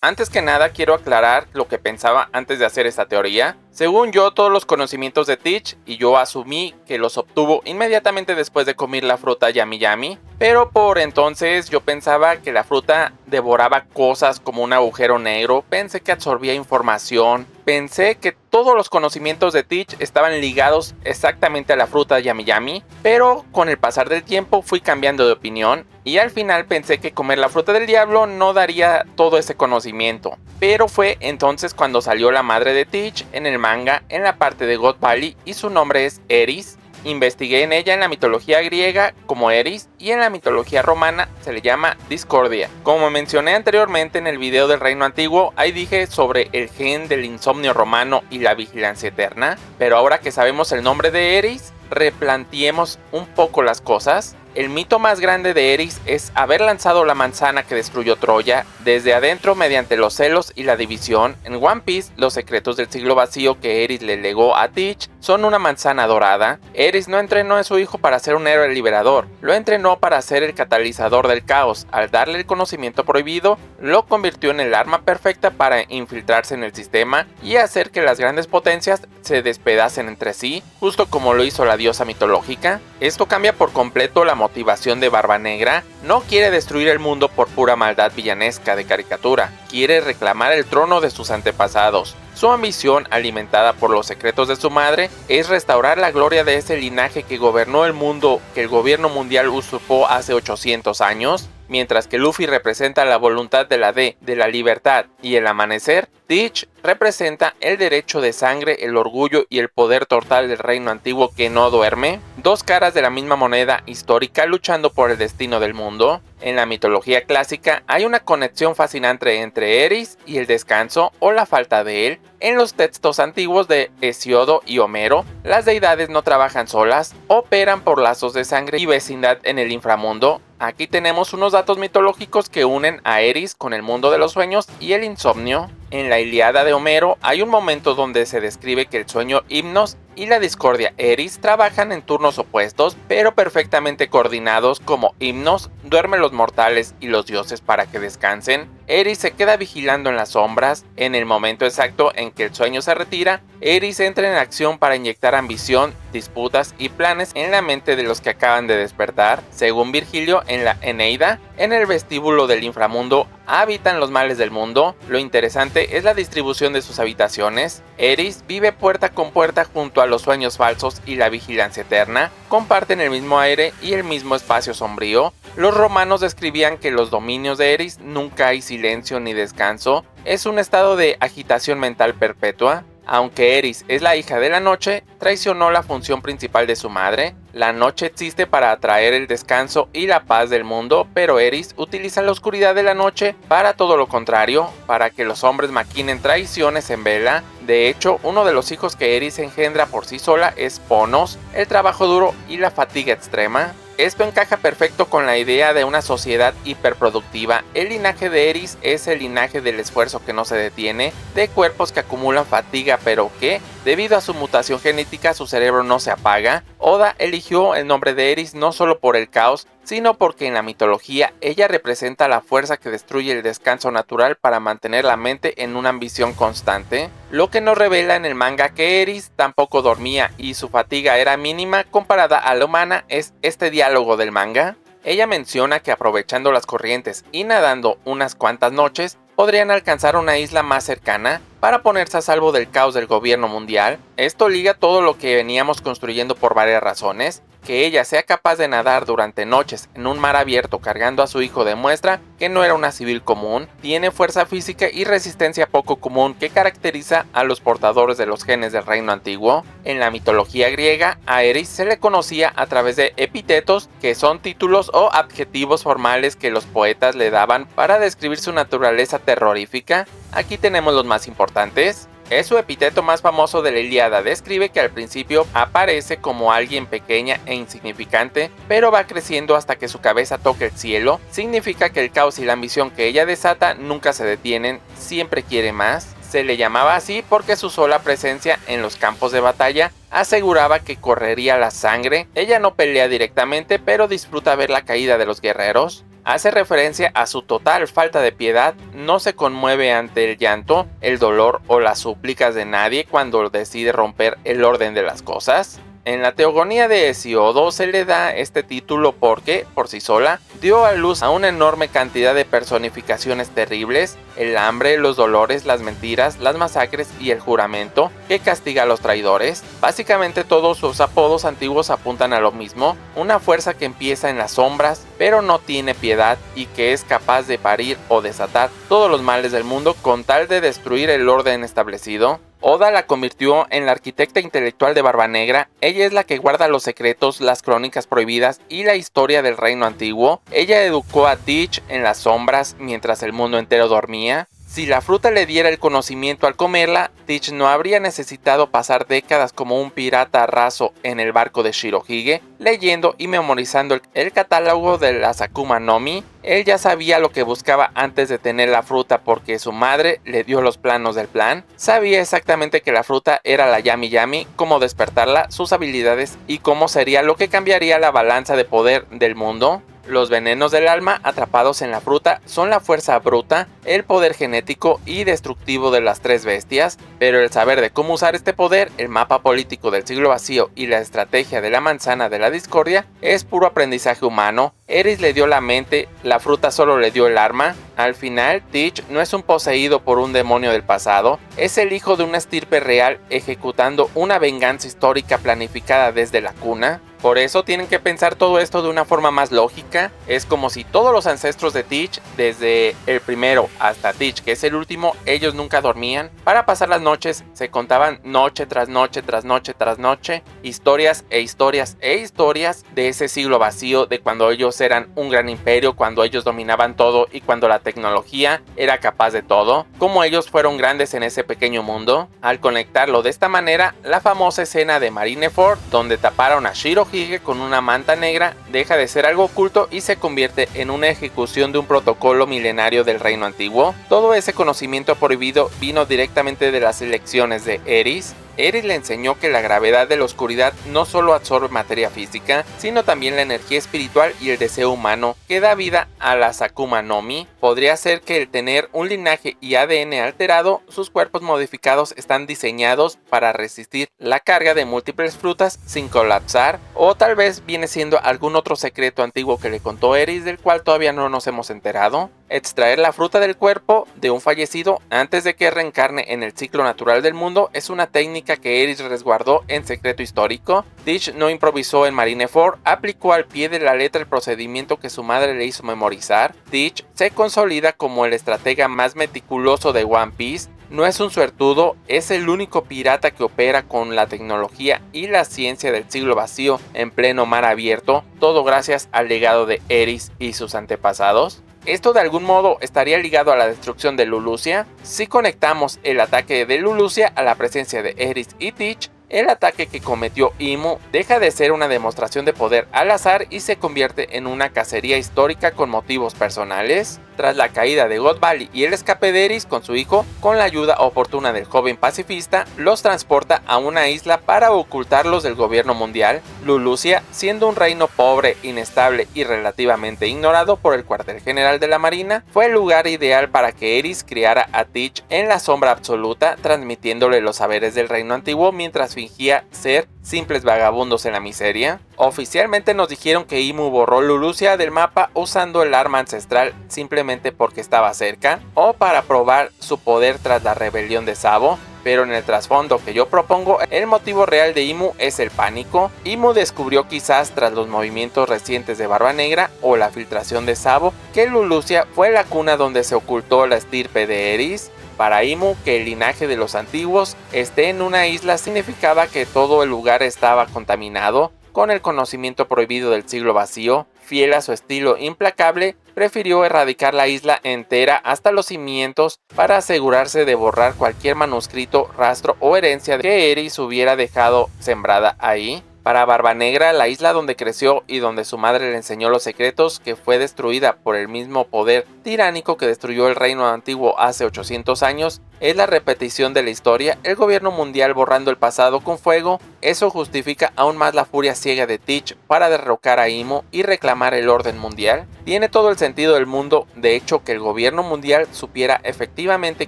Antes que nada quiero aclarar lo que pensaba antes de hacer esta teoría. Según yo, todos los conocimientos de Teach, y yo asumí que los obtuvo inmediatamente después de comer la fruta Yami Yami, pero por entonces yo pensaba que la fruta devoraba cosas como un agujero negro, pensé que absorbía información, pensé que todos los conocimientos de Teach estaban ligados exactamente a la fruta Yami Yami, pero con el pasar del tiempo fui cambiando de opinión y al final pensé que comer la fruta del diablo no daría todo ese conocimiento. Pero fue entonces cuando salió la madre de Teach en el manga en la parte de God Valley y su nombre es Eris. Investigué en ella en la mitología griega como Eris y en la mitología romana se le llama Discordia. Como mencioné anteriormente en el video del Reino Antiguo, ahí dije sobre el gen del insomnio romano y la vigilancia eterna, pero ahora que sabemos el nombre de Eris, replanteemos un poco las cosas. El mito más grande de Eris es haber lanzado la manzana que destruyó Troya desde adentro mediante los celos y la división. En One Piece, los secretos del siglo vacío que Eris le legó a Teach son una manzana dorada. Eris no entrenó a su hijo para ser un héroe liberador, lo entrenó para ser el catalizador del caos. Al darle el conocimiento prohibido, lo convirtió en el arma perfecta para infiltrarse en el sistema y hacer que las grandes potencias se despedacen entre sí, justo como lo hizo la diosa mitológica. Esto cambia por completo la motivación de Barba Negra. No quiere destruir el mundo por pura maldad villanesca de caricatura, quiere reclamar el trono de sus antepasados. Su ambición, alimentada por los secretos de su madre, es restaurar la gloria de ese linaje que gobernó el mundo que el gobierno mundial usurpó hace 800 años. Mientras que Luffy representa la voluntad de la D, de la libertad y el amanecer, Teach representa el derecho de sangre, el orgullo y el poder total del reino antiguo que no duerme, dos caras de la misma moneda histórica luchando por el destino del mundo. En la mitología clásica hay una conexión fascinante entre Eris y el descanso o la falta de él. En los textos antiguos de Hesiodo y Homero, las deidades no trabajan solas, operan por lazos de sangre y vecindad en el inframundo. Aquí tenemos unos datos mitológicos que unen a Eris con el mundo de los sueños y el insomnio. En la Ilíada de Homero hay un momento donde se describe que el sueño Himnos y la discordia Eris trabajan en turnos opuestos, pero perfectamente coordinados. Como Himnos duerme los mortales y los dioses para que descansen, Eris se queda vigilando en las sombras. En el momento exacto en que el sueño se retira, Eris entra en acción para inyectar ambición, disputas y planes en la mente de los que acaban de despertar. Según Virgilio en la Eneida, en el vestíbulo del inframundo habitan los males del mundo. Lo interesante es la distribución de sus habitaciones. Eris vive puerta con puerta junto a los sueños falsos y la vigilancia eterna, comparten el mismo aire y el mismo espacio sombrío. Los romanos describían que los dominios de Eris nunca hay silencio ni descanso, es un estado de agitación mental perpetua. Aunque Eris es la hija de la noche, traicionó la función principal de su madre. La noche existe para atraer el descanso y la paz del mundo, pero Eris utiliza la oscuridad de la noche para todo lo contrario, para que los hombres maquinen traiciones en vela. De hecho, uno de los hijos que Eris engendra por sí sola es Ponos, el trabajo duro y la fatiga extrema. Esto encaja perfecto con la idea de una sociedad hiperproductiva. El linaje de Eris es el linaje del esfuerzo que no se detiene, de cuerpos que acumulan fatiga pero que, debido a su mutación genética, su cerebro no se apaga. Oda eligió el nombre de Eris no solo por el caos, sino porque en la mitología ella representa la fuerza que destruye el descanso natural para mantener la mente en una ambición constante, lo que nos revela en el manga que Eris tampoco dormía y su fatiga era mínima comparada a la humana. Es este diálogo del manga. Ella menciona que aprovechando las corrientes y nadando unas cuantas noches, podrían alcanzar una isla más cercana para ponerse a salvo del caos del gobierno mundial. Esto liga todo lo que veníamos construyendo por varias razones. Que ella sea capaz de nadar durante noches en un mar abierto cargando a su hijo demuestra que no era una civil común, tiene fuerza física y resistencia poco común que caracteriza a los portadores de los genes del reino antiguo. En la mitología griega, a Eris se le conocía a través de epítetos, que son títulos o adjetivos formales que los poetas le daban para describir su naturaleza terrorífica. Aquí tenemos los más importantes. Es su epíteto más famoso de la Ilíada. Describe que al principio aparece como alguien pequeña e insignificante, pero va creciendo hasta que su cabeza toca el cielo. Significa que el caos y la ambición que ella desata nunca se detienen, siempre quiere más. Se le llamaba así porque su sola presencia en los campos de batalla aseguraba que correría la sangre. Ella no pelea directamente, pero disfruta ver la caída de los guerreros. hace referencia a su total falta de piedad, no se conmueve ante el llanto, el dolor o las súplicas de nadie cuando decide romper el orden de las cosas. En la Teogonía de Hesíodo se le da este título porque, por sí sola, dio a luz a una enorme cantidad de personificaciones terribles: el hambre, los dolores, las mentiras, las masacres y el juramento que castiga a los traidores. Básicamente todos sus apodos antiguos apuntan a lo mismo: una fuerza que empieza en las sombras, pero no tiene piedad y que es capaz de parir o desatar todos los males del mundo con tal de destruir el orden establecido. Oda la convirtió en la arquitecta intelectual de Barba Negra. Ella es la que guarda los secretos, las crónicas prohibidas y la historia del reino antiguo. Ella educó a Teach en las sombras mientras el mundo entero dormía. Si la fruta le diera el conocimiento al comerla, Teach no habría necesitado pasar décadas como un pirata raso en el barco de Shirohige, leyendo y memorizando el catálogo de las Akuma no Mi. Él ya sabía lo que buscaba antes de tener la fruta porque su madre le dio los planos del plan. Sabía exactamente que la fruta era la Yami Yami, cómo despertarla, sus habilidades y cómo sería lo que cambiaría la balanza de poder del mundo. Los venenos del alma atrapados en la fruta son la fuerza bruta, el poder genético y destructivo de las tres bestias, pero el saber de cómo usar este poder, el mapa político del siglo vacío y la estrategia de la manzana de la discordia es puro aprendizaje humano. Eris le dio la mente, la fruta solo le dio el arma. Al final, Teach no es un poseído por un demonio del pasado, es el hijo de una estirpe real ejecutando una venganza histórica planificada desde la cuna. Por eso tienen que pensar todo esto de una forma más lógica. Es como si todos los ancestros de Teach, desde el primero hasta Teach, que es el último, ellos nunca dormían. Para pasar las noches se contaban noche tras noche tras noche tras noche, historias e historias e historias de ese siglo vacío, de cuando ellos eran un gran imperio, cuando ellos dominaban todo y cuando la tecnología era capaz de todo, cómo ellos fueron grandes en ese pequeño mundo. Al conectarlo de esta manera, la famosa escena de Marineford, donde taparon a Shirohige con una manta negra, deja de ser algo oculto y se convierte en una ejecución de un protocolo milenario del reino antiguo. Todo ese conocimiento prohibido vino directamente de las lecciones de Eris. Eris le enseñó que la gravedad de la oscuridad no solo absorbe materia física, sino también la energía espiritual y el deseo humano que da vida a las Akuma no Mi. Podría ser que el tener un linaje y ADN alterado, sus cuerpos modificados están diseñados para resistir la carga de múltiples frutas sin colapsar, o tal vez viene siendo algún otro secreto antiguo que le contó Eris del cual todavía no nos hemos enterado. Extraer la fruta del cuerpo de un fallecido antes de que reencarne en el ciclo natural del mundo es una técnica que Eris resguardó en secreto histórico. Teach no improvisó en Marineford, aplicó al pie de la letra el procedimiento que su madre le hizo memorizar. Teach se consolida como el estratega más meticuloso de One Piece. No es un suertudo, es el único pirata que opera con la tecnología y la ciencia del siglo vacío en pleno mar abierto, todo gracias al legado de Eris y sus antepasados. Esto de algún modo estaría ligado a la destrucción de Lulusia. Si conectamos el ataque de Lulusia a la presencia de Eris y Teach, el ataque que cometió Imu deja de ser una demostración de poder al azar y se convierte en una cacería histórica con motivos personales. Tras la caída de God Valley y el escape de Eris con su hijo, con la ayuda oportuna del joven pacifista, los transporta a una isla para ocultarlos del gobierno mundial. Lulusia, siendo un reino pobre, inestable y relativamente ignorado por el cuartel general de la marina, fue el lugar ideal para que Eris criara a Teach en la sombra absoluta, transmitiéndole los saberes del reino antiguo mientras fingía ser simples vagabundos en la miseria. Oficialmente nos dijeron que Imu borró Lulusia del mapa usando el arma ancestral simplemente porque estaba cerca, o para probar su poder tras la rebelión de Sabo. Pero en el trasfondo que yo propongo, el motivo real de Imu es el pánico. Imu descubrió, quizás tras los movimientos recientes de Barba Negra o la filtración de Sabo, que Lulusia fue la cuna donde se ocultó la estirpe de Eris. Para Imu, que el linaje de los antiguos esté en una isla significaba que todo el lugar estaba contaminado. Con el conocimiento prohibido del siglo vacío, fiel a su estilo implacable, prefirió erradicar la isla entera hasta los cimientos para asegurarse de borrar cualquier manuscrito, rastro o herencia que Eris hubiera dejado sembrada ahí. Para Barba Negra, la isla donde creció y donde su madre le enseñó los secretos, que fue destruida por el mismo poder tiránico que destruyó el reino antiguo hace 800 años, es la repetición de la historia, el gobierno mundial borrando el pasado con fuego. Eso justifica aún más la furia ciega de Teach para derrocar a Imo y reclamar el orden mundial. Tiene todo el sentido del mundo, de hecho, que el gobierno mundial supiera efectivamente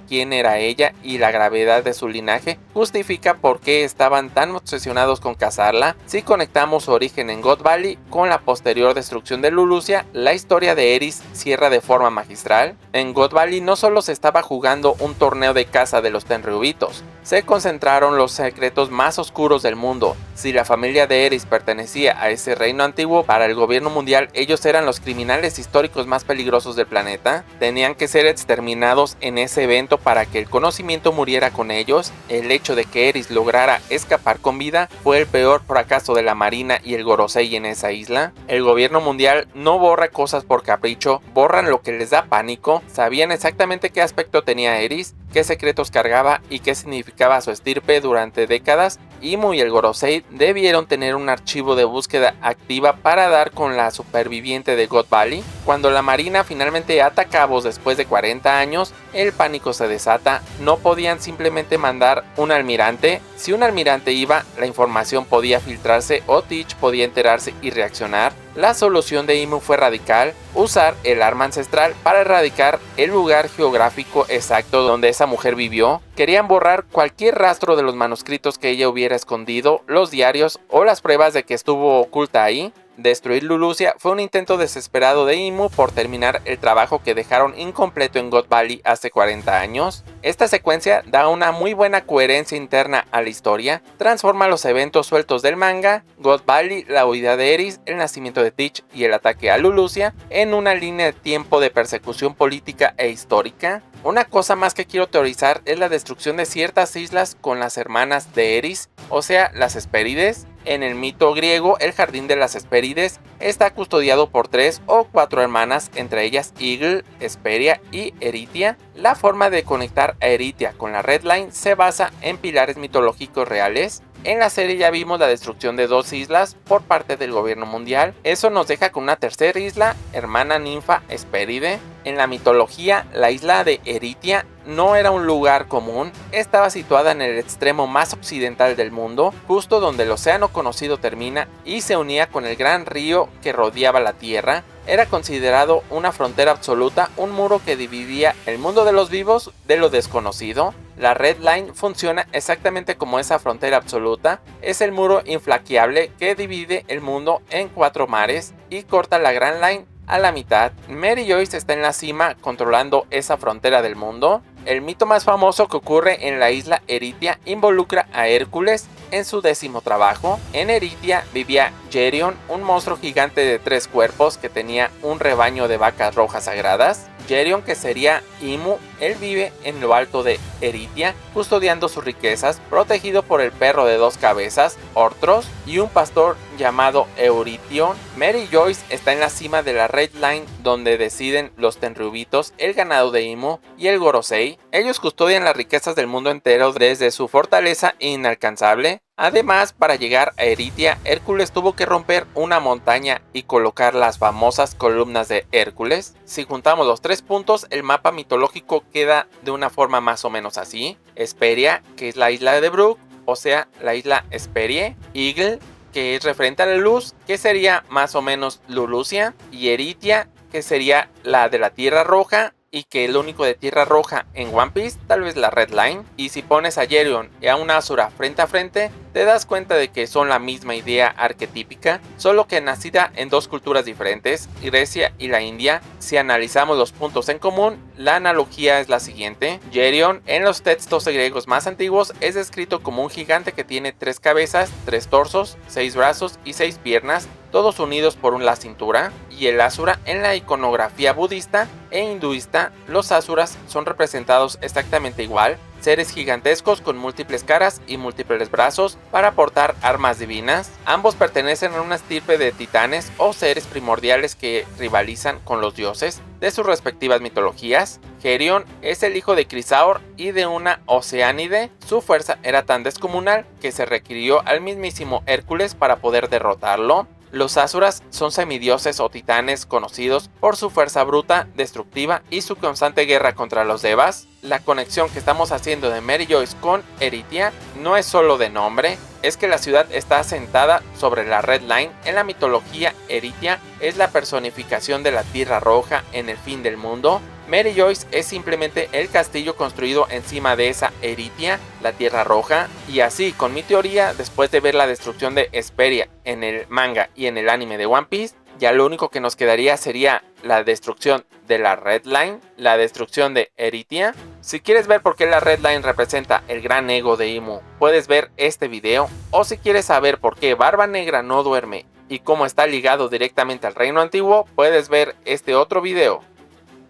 quién era ella, y la gravedad de su linaje justifica por qué estaban tan obsesionados con cazarla. Si conectamos su origen en God Valley con la posterior destrucción de Lulusia, la historia de Eris cierra de forma magistral. En God Valley no solo se estaba jugando un torneo de caza de los Tenryubitos, se concentraron los secretos más oscuros del mundo. Si la familia de Eris pertenecía a ese reino antiguo, para el gobierno mundial ellos eran los criminales históricos más peligrosos del planeta. Tenían que ser exterminados en ese evento para que el conocimiento muriera con ellos. El hecho de que Eris lograra escapar con vida fue el peor fracaso de la marina y el Gorosei en esa isla. El gobierno mundial no borra cosas por capricho, borran lo que les da pánico. Sabían exactamente qué aspecto tenía Eris, qué secretos cargaba y qué significaba su estirpe durante décadas. Imu y el Gorosei debieron tener un archivo de búsqueda activa para dar con la superviviente de God Valley. Cuando la marina finalmente ata cabos después de 40 años, el pánico se desata. No podían simplemente mandar un almirante. Si un almirante iba, la información podía filtrarse o Teach podía enterarse y reaccionar. La solución de Imu fue radical: usar el arma ancestral para erradicar el lugar geográfico exacto donde esa mujer vivió. Querían borrar cualquier rastro de los manuscritos que ella hubiera escondido, los diarios o las pruebas de que estuvo oculta ahí. Destruir Lulusia fue un intento desesperado de Imu por terminar el trabajo que dejaron incompleto en God Valley hace 40 años. Esta secuencia da una muy buena coherencia interna a la historia, transforma los eventos sueltos del manga, God Valley, la huida de Eris, el nacimiento de Teach y el ataque a Lulusia, en una línea de tiempo de persecución política e histórica. Una cosa más que quiero teorizar es la destrucción de ciertas islas con las hermanas de Eris, o sea, las Hespérides. En el mito griego, el jardín de las Hespérides está custodiado por 3 o 4 hermanas, entre ellas Eagle, Hesperia y Eritia. La forma de conectar a Eritia con la Red Line se basa en pilares mitológicos reales. En la serie ya vimos la destrucción de 2 islas por parte del gobierno mundial. Eso nos deja con una tercera isla, hermana ninfa Hespéride. En la mitología, la isla de Eritia no era un lugar común, estaba situada en el extremo más occidental del mundo, justo donde el océano conocido termina y se unía con el gran río que rodeaba la Tierra. Era considerado una frontera absoluta, un muro que dividía el mundo de los vivos de lo desconocido. La Red Line funciona exactamente como esa frontera absoluta, es el muro infranqueable que divide el mundo en 4 mares y corta la Grand Line a la mitad. Mary Joyce está en la cima controlando esa frontera del mundo. El mito más famoso que ocurre en la isla Eritia involucra a Hércules en su 10º trabajo. En Eritia vivía Geryon, un monstruo gigante de 3 cuerpos que tenía un rebaño de vacas rojas sagradas. Geryon, que sería Imu, él vive en lo alto de Eritia, custodiando sus riquezas, protegido por el perro de 2 cabezas, Ortros, y un pastor llamado Eurytion. Mary Joyce está en la cima de la Red Line, donde deciden los Tenryubitos, el ganado de Imu y el Gorosei. Ellos custodian las riquezas del mundo entero desde su fortaleza inalcanzable. Además, para llegar a Eritia, Hércules tuvo que romper una montaña y colocar las famosas columnas de Hércules. Si juntamos los 3 puntos, el mapa mitológico queda de una forma más o menos así: Hesperia, que es la isla de Brook, o sea, la isla Hesperie; Eagle, que es referente a la luz, que sería más o menos Lulusia; y Eritia, que sería la de la Tierra Roja, y que el único de Tierra Roja en One Piece, tal vez la Red Line. Y si pones a Geryon y a una Asura frente a frente, te das cuenta de que son la misma idea arquetípica, solo que nacida en 2 culturas diferentes, Grecia y la India. Si analizamos los puntos en común, la analogía es la siguiente: Geryon en los textos griegos más antiguos es descrito como un gigante que tiene 3 cabezas, 3 torsos, 6 brazos y 6 piernas, todos unidos por la cintura. Y el Asura en la iconografía budista e hinduista, los Asuras son representados exactamente igual: seres gigantescos con múltiples caras y múltiples brazos para portar armas divinas. Ambos pertenecen a una estirpe de titanes o seres primordiales que rivalizan con los dioses de sus respectivas mitologías. Geryon es el hijo de Chrysaor y de una Oceánide. Su fuerza era tan descomunal que se requirió al mismísimo Hércules para poder derrotarlo. Los Asuras son semidioses o titanes conocidos por su fuerza bruta, destructiva y su constante guerra contra los Devas. La conexión que estamos haciendo de Mary Joyce con Erythia no es solo de nombre, es que la ciudad está asentada sobre la Red Line. En la mitología, Erythia es la personificación de la Tierra Roja en el fin del mundo. Mary Joyce es simplemente el castillo construido encima de esa Erythia, la Tierra Roja, y así, con mi teoría, después de ver la destrucción de Hesperia en el manga y en el anime de One Piece, ya lo único que nos quedaría sería la destrucción de la Red Line, la destrucción de Erythia. Si quieres ver por qué la Red Line representa el gran ego de Imu, puedes ver este video, o si quieres saber por qué Barba Negra no duerme y cómo está ligado directamente al reino antiguo, puedes ver este otro video.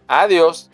Adiós.